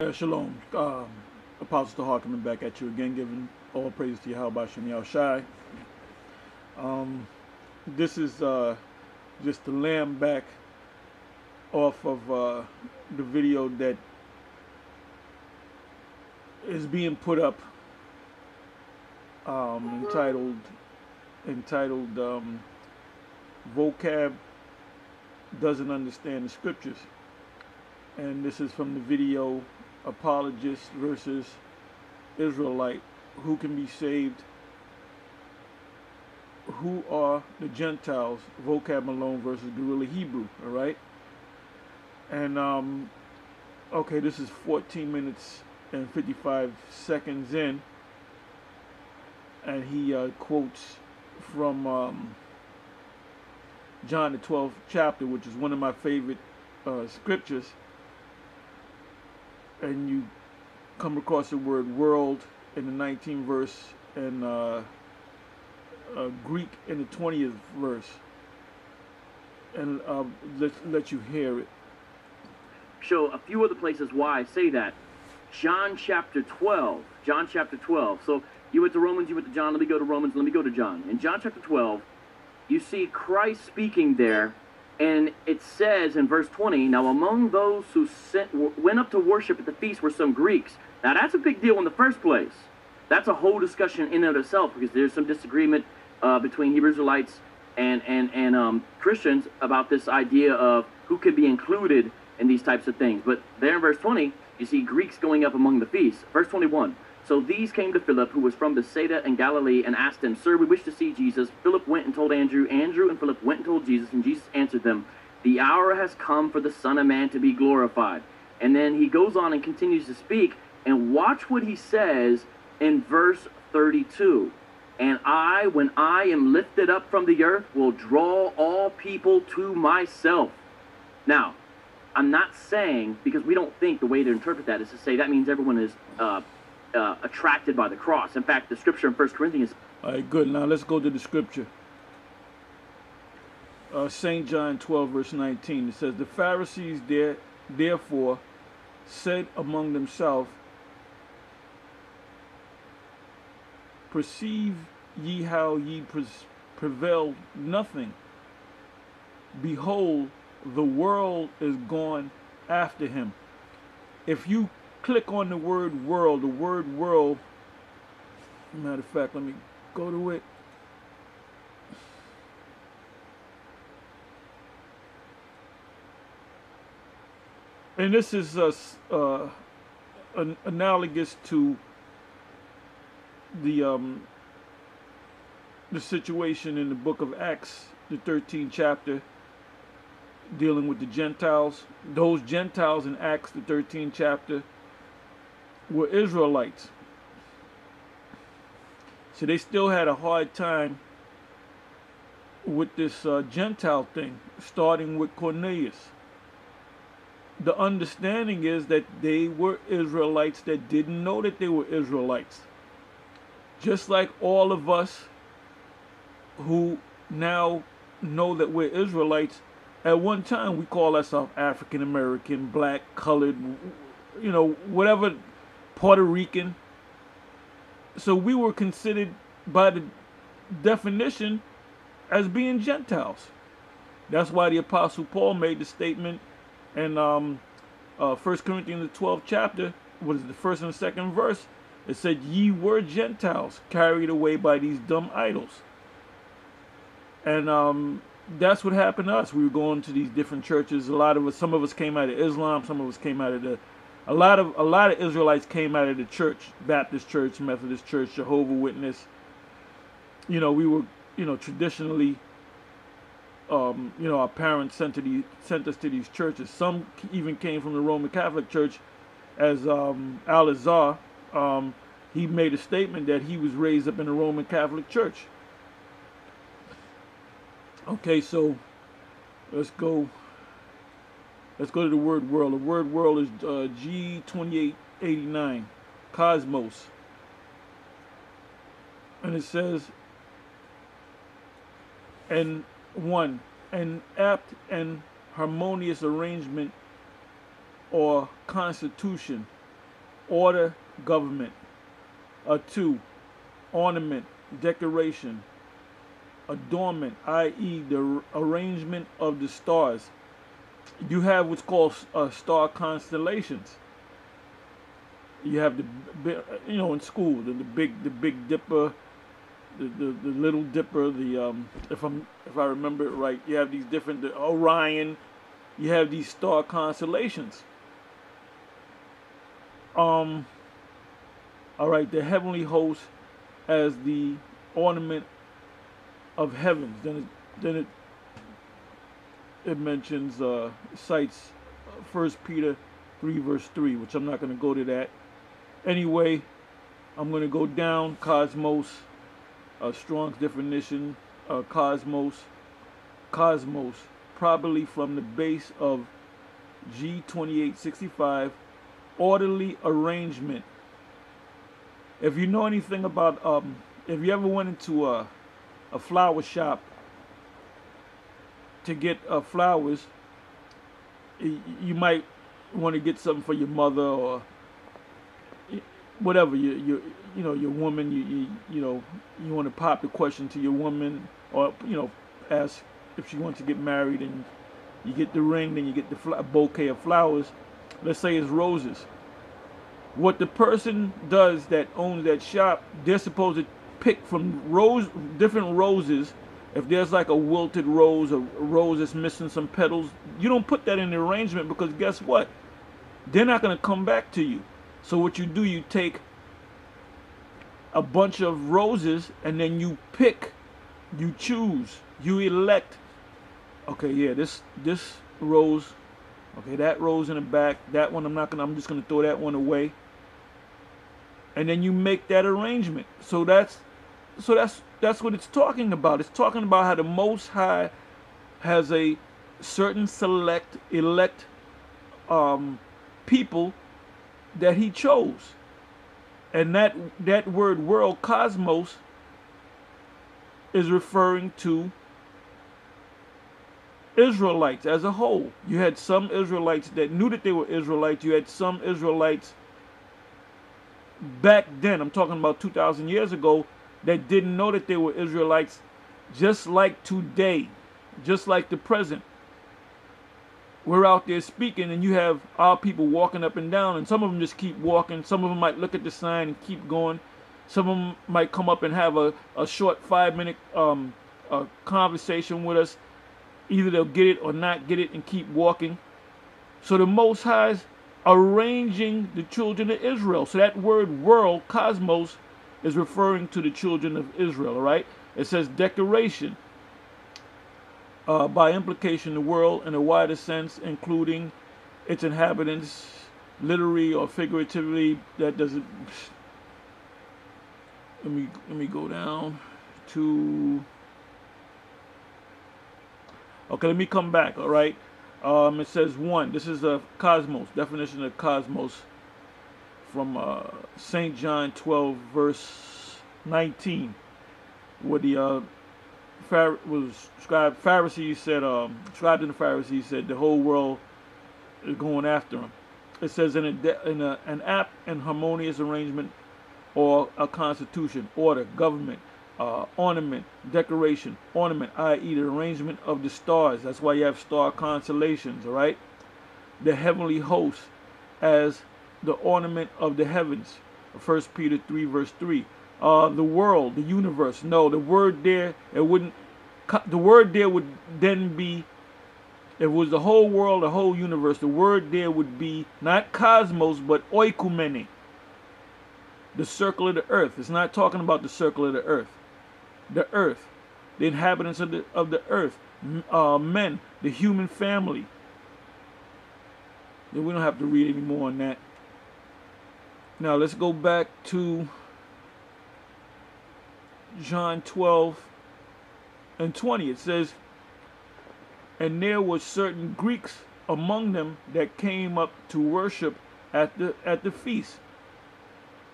Shalom. Apostle Tahar coming back at you again, giving all praise to Yahweh Shem Yahushai. This is just to lamb back off of the video that is being put up, entitled Vocab Doesn't Understand the Scriptures. And this is from the video Apologist versus Israelite. Who can be saved? Who are the Gentiles? Vocab Malone versus Guerrilla Hebrew. All right. And okay, this is 14 minutes and 55 seconds in, and he quotes from John the 12th chapter, which is one of my favorite scriptures. And you come across the word world in the 19th verse and Greek in the 20th verse. And let's let you hear it. Show a few other places why I say that. John chapter 12. John chapter 12. So you went to Romans, you went to John. Let me go to Romans. Let me go to John. In John chapter 12, you see Christ speaking there. And it says in verse 20, now among those who went up to worship at the feast were some Greeks. Now that's a big deal in the first place. That's a whole discussion in and of itself, because there's some disagreement between Hebrew Israelites and Christians about this idea of who could be included in these types of things. But there in verse 20, you see Greeks going up among the feasts. Verse 21. So these came to Philip, who was from Bethsaida in Galilee, and asked him, Sir, we wish to see Jesus. Philip went and told Andrew. Andrew and Philip went and told Jesus, and Jesus answered them, the hour has come for the Son of Man to be glorified. And then he goes on and continues to speak, and watch what he says in verse 32. And I, when I am lifted up from the earth, will draw all people to myself. Now, I'm not saying, because we don't think the way to interpret that is to say that means everyone is attracted by the cross. In fact, the scripture in 1 Corinthians. All right, good. Now let's go to the scripture. St. John 12, verse 19. It says, the Pharisees therefore said among themselves, perceive ye how ye prevail nothing. Behold, the world is gone after him. If you click on the word world, matter of fact, let me go to it. And this is analogous to the situation in the book of Acts, the 13th chapter, dealing with the Gentiles. Those Gentiles in Acts, the 13th chapter, were Israelites. So they still had a hard time with this Gentile thing, starting with Cornelius. The understanding is that they were Israelites that didn't know that they were Israelites. Just like all of us who now know that we're Israelites, at one time we call ourselves African American, black, colored, you know, whatever, Puerto Rican. So we were considered by the definition as being Gentiles. That's why the Apostle Paul made the statement in 1 Corinthians the 12th chapter, what is the first and second verse? It said, ye were Gentiles carried away by these dumb idols. And that's what happened to us. We were going to these different churches. A lot of us, some of us came out of Islam, some of us came out of a lot of Israelites came out of the church, Baptist church, Methodist church, Jehovah's Witness. You know, we were, you know, traditionally, you know, our parents sent us to these churches. Some even came from the Roman Catholic Church, as Al-Azhar. He made a statement that he was raised up in the Roman Catholic Church. Okay, so let's go to the word world. The word world is G2889, cosmos. And it says, and one, an apt and harmonious arrangement or constitution order, government. 2, ornament, decoration, adornment, i.e. the arrangement of the stars. You have what's called star constellations. You have in school, the Big Dipper, the Little Dipper, if I remember it right, you have these different, the Orion, you have these star constellations. All right, the heavenly host as the ornament of heavens. Then it mentions cites 1 Peter 3 verse 3, which I'm not going to go to that. Anyway, I'm going to go down. Cosmos, Strong's definition. Cosmos, probably from the base of G2865, orderly arrangement. If you know anything about, if you ever went into a flower shop to get flowers, you might want to get something for your mother or whatever. Your woman. You want to pop the question to your woman, or ask if she wants to get married, and you get the ring, then you get the bouquet of flowers. Let's say it's roses. What the person does that owns that shop, they're supposed to pick from different roses. If there's like a wilted rose, a rose that's missing some petals, you don't put that in the arrangement, because guess what? They're not going to come back to you. So what you do, you take a bunch of roses and then you pick, you choose, you elect. Okay, yeah, this rose. Okay, that rose in the back. That one I'm just gonna throw that one away. And then you make that arrangement. So that's what it's talking about. It's talking about how the Most High has a certain elect people that he chose. And that word world, cosmos, is referring to Israelites as a whole. You had some Israelites that knew that they were Israelites. You had some Israelites back then, I'm talking about 2,000 years ago, that didn't know that they were Israelites, just like today, just like the present. We're out there speaking, and you have our people walking up and down, and some of them just keep walking. Some of them might look at the sign and keep going. Some of them might come up and have a short 5-minute conversation with us. Either they'll get it or not get it and keep walking. So the Most High's arranging the children of Israel. So that word world, cosmos, is referring to the children of Israel, all right? It says decoration. By implication, the world in a wider sense, including its inhabitants, literally or figuratively. That doesn't. Let me go down to. Okay, let me come back. All right. It says 1. This is a cosmos definition of cosmos from St. John 12 verse 19, where the Pharisees said, scribes and the Pharisees said, the whole world is going after him. It says in an apt and harmonious arrangement, or a constitution, order, government, ornament, decoration, ornament, i.e. the arrangement of the stars. That's why you have star constellations, all right? The heavenly host as the ornament of the heavens. 1 Peter 3 verse 3. The world, the universe. No, the word there, the word there would then be, if it was the whole world, the whole universe, the word there would be not cosmos, but oikumene, the circle of the earth. It's not talking about the circle of the earth. The earth, the inhabitants of the earth, men, the human family. We don't have to read any more on that. Now let's go back to John 12 and 20. It says, and there were certain Greeks among them that came up to worship at the feast.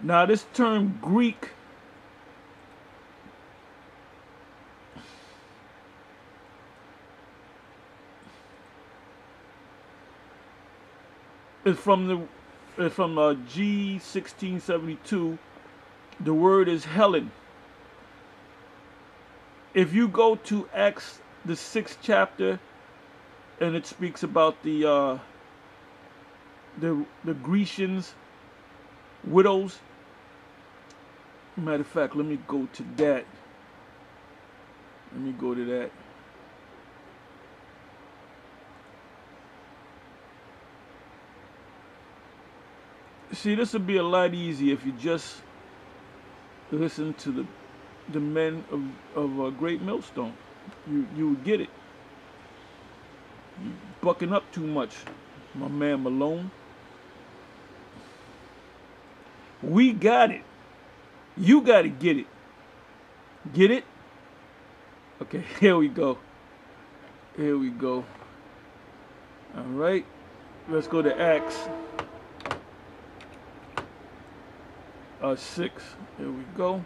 Now this term Greek is from It's from G 1672. The word is Helen. If you go to Acts, the 6th chapter, and it speaks about the Grecians, widows. Matter of fact, let me go to that. Let me go to that. See, this would be a lot easier if you just listen to the men of Great Millstone. You would get it. You bucking up too much, my man Malone. We got it. You got to get it. Get it? Okay, here we go. Here we go. All right. Let's go to Acts 6. Here we go.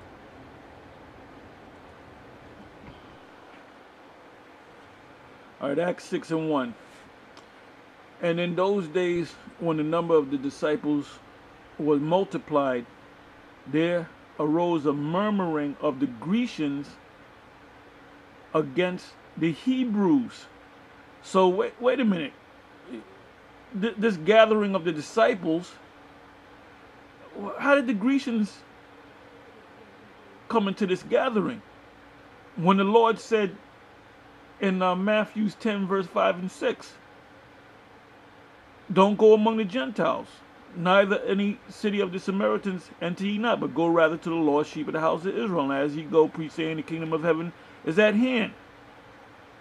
All right, Acts 6:1. And in those days, when the number of the disciples was multiplied, there arose a murmuring of the Grecians against the Hebrews. So wait a minute. This gathering of the disciples, how did the Grecians come into this gathering? When the Lord said in Matthew 10, verse 5 and 6, don't go among the Gentiles, neither any city of the Samaritans enter ye not, but go rather to the lost sheep of the house of Israel. And as ye go, preach saying, the kingdom of heaven is at hand.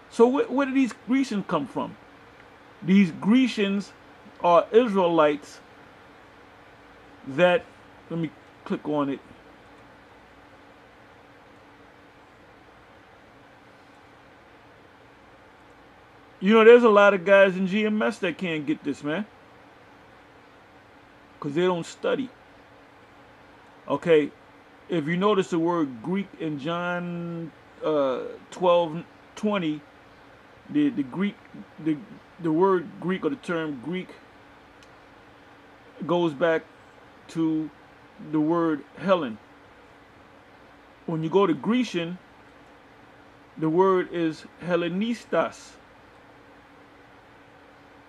So where did these Grecians come from? These Grecians are Israelites that, let me click on it. You know, there's a lot of guys in GMS that can't get this, man. Because they don't study. Okay, if you notice the word Greek in John 12:20, the word Greek, or the term Greek, goes back to the word Helen. When you go to Grecian, the word is Hellenistas.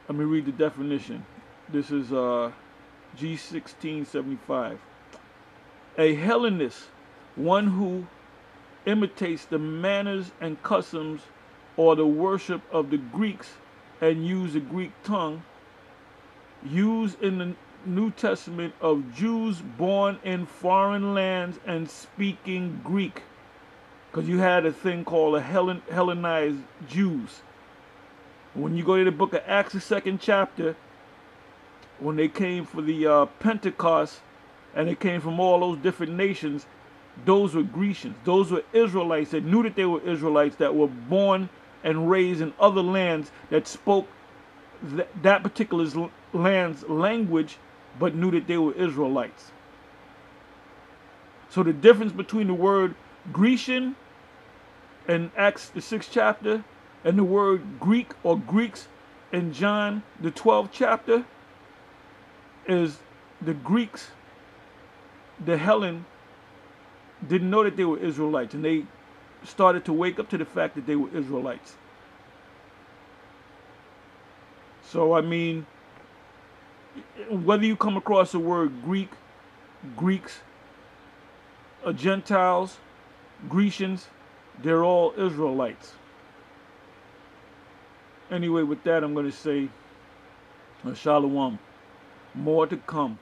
Let me read the definition. This is G 1675. A Hellenist, one who imitates the manners and customs or the worship of the Greeks and use the Greek tongue, used in the New Testament of Jews born in foreign lands and speaking Greek. Because you had a thing called a Hellenized Jews. When you go to the book of Acts, the 2nd chapter, when they came for the Pentecost, and they came from all those different nations, those were Grecians. Those were Israelites that knew that they were Israelites, that were born and raised in other lands, that spoke that particular land's language, but knew that they were Israelites. So the difference between the word Grecian in Acts, the 6th chapter, and the word Greek or Greeks in John, the 12th chapter, is the Greeks, the Hellen, didn't know that they were Israelites, and they started to wake up to the fact that they were Israelites. So, I mean, whether you come across the word Greek, Greeks, Gentiles, Grecians, they're all Israelites. Anyway, with that, I'm going to say, Shalom. More to come.